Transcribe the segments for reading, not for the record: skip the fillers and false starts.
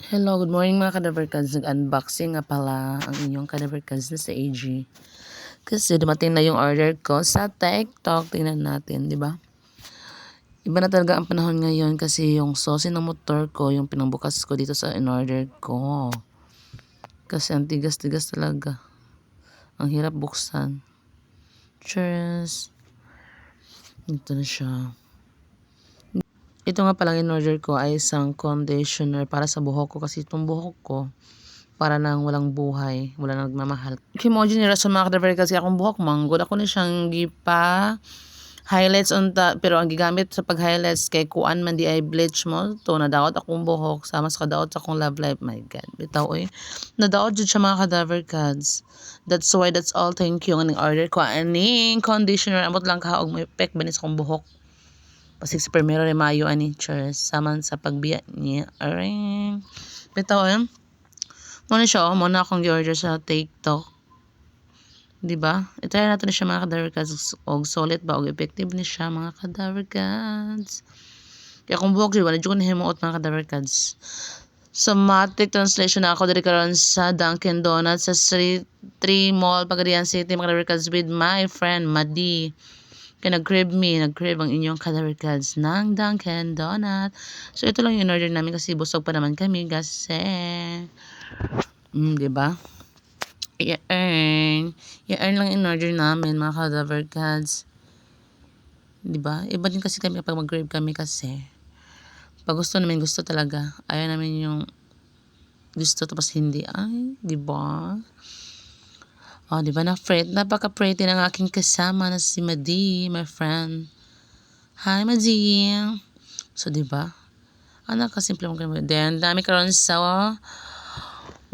Hello, good morning mga Cadaver Cats. Nag-unboxing nga pala ang inyong Cadaver Cats na sa AG. Kasi dumating na yung order ko sa TikTok. Tingnan natin, di ba? Iba na talaga ang panahon ngayon kasi yung sosi ng motor ko, yung pinambukas ko dito sa in-order ko. Kasi ang tigas-tigas talaga. Ang hirap buksan. Cheers! Ito na siya. Ito nga palang in-order ko ay isang conditioner para sa buhok ko kasi itong buhok ko para nang walang buhay, wala nang nagmamahal. Kimoji ni Rason mga Cadaver kasi akong buhok manggod ako ni siyang gipa highlights on ta, pero ang gigamit sa pag-highlights kay kuan man di ay bleach mo to nadaot akong buhok sama sa kadaot sa akong love life. My God, bitaw nadaot jud siya mga Cadaver Cats. That's why that's all, thank you ang order ko aning conditioner amot lang kaog may pek banis akong buhok. Pasig sa primero de Mayo ani cheers saman sa pagbiya niya. Aring bitaw mo na siya mo na akong gi-order sa TikTok. Diba? I-try natin na siya mga Cadaver Cats og solid ba og effective ni siya mga Cadaver Cats. Kaya kung buhok wala jud ko nahimuot mga Cadaver Cats. Sa Matic translation na ako diri karon sa Dunkin Donuts sa Street 3 Mall Pagadian City mga Cadaver Cats with my friend Madi. Kaya nag-crave ang inyong Cadaver Cats ng Dunkin Donut. So ito lang yung order namin kasi busog pa naman kami kasi diba? I-earn lang in order namin mga Cadaver Cats. Diba? Iba din kasi kami kapag mag-crave kami kasi pag gusto namin gusto talaga. Ayaw namin yung gusto tapos hindi. Ay, diba? Oh, di ba napaka-pretty ng aking kasama na si Madi, my friend. Hi, Madi. So, di ba? Nakasimple mo kayo. Then, dami karon sa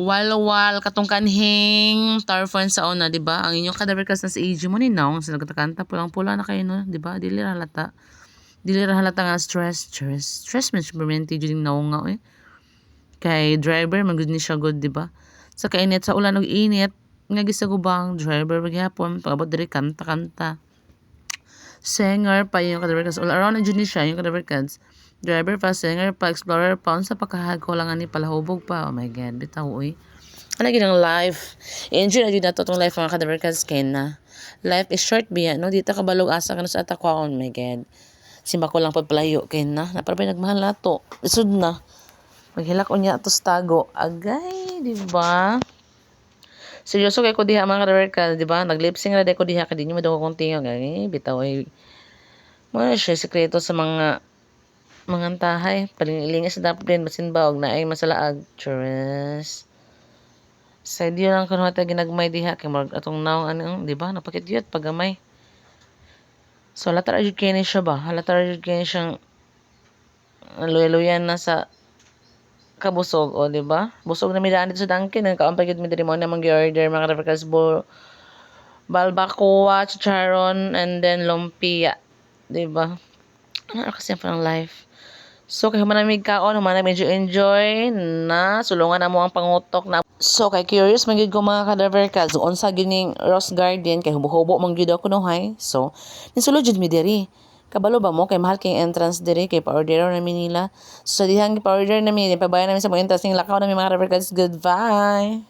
wal katong kanhing tarfon sa una, di ba? Ang inyong Cadaver Cats na sa AG mo ni Naong. Sa nagkatakanta, pulang-pula na kayo, no? Di ba? Dili ra halata nga stress man supermente jud Naong nga, Kay driver, magud ni siya good, di ba? Sa kainit, sa ulan og init, nga gisagubang driver maghapon pagabot diri kanta singer pa yung Cadaver Cats all around na jud ni siya yung Cadaver Cats driver pa singer pa explorer pa unsa pa kahagko lang ani palahubog pa. Oh my God, bitaw gid ang life, enjoy na jud nato tong life mga Cadaver Cats kay na life is short biya no dito ka balog asa kanu sa atakwa. Oh my God, simba ko lang pagpalayo kay na naparbay nagmahal nato isud na maghilak unya atos tago agay, di ba? Seryoso kay ko diha mga Cadaver Cats, di ba? Nag-lip-sync na ko diha kadi nyo madung kong tingog. Ay, bitaw ay mo na siya sekreto sa mga tahay. Palingilingas sa dapat din basin ba og naay masalaag. Chures. Sa diyo lang kuno ta ginagmay diha kay mag atong naong ano, di ba? Napakityot pagamay. So halata ra jud kay ni siya ba? Halata ra jud kay siyang luya-luyan na sa kabusog, o di ba? Busog na mi daan dito sa Dunkin, nagkaampay gid mi diri mo na mag-order mga Cadaver Cats balbacoa, chicharon, and then lumpia, di ba? Ano kasi ang life. So kay manamig kaon, medyo enjoy na sulungan na mo ang pangutok na. So kay curious man gyud ko mga Cadaver Cats, unsa gyud ning Rose Garden kay hubo-hubo man gyud ako no hay. So nisulod jud mi diri. Kabalo ba mo kay mahal kay entrance diri kay pa-order na mi nila. So sa dihang pa-order na mi, pabayan namin sa mo entrance ning lakaw na mi mga Cadaver Cats. Goodbye.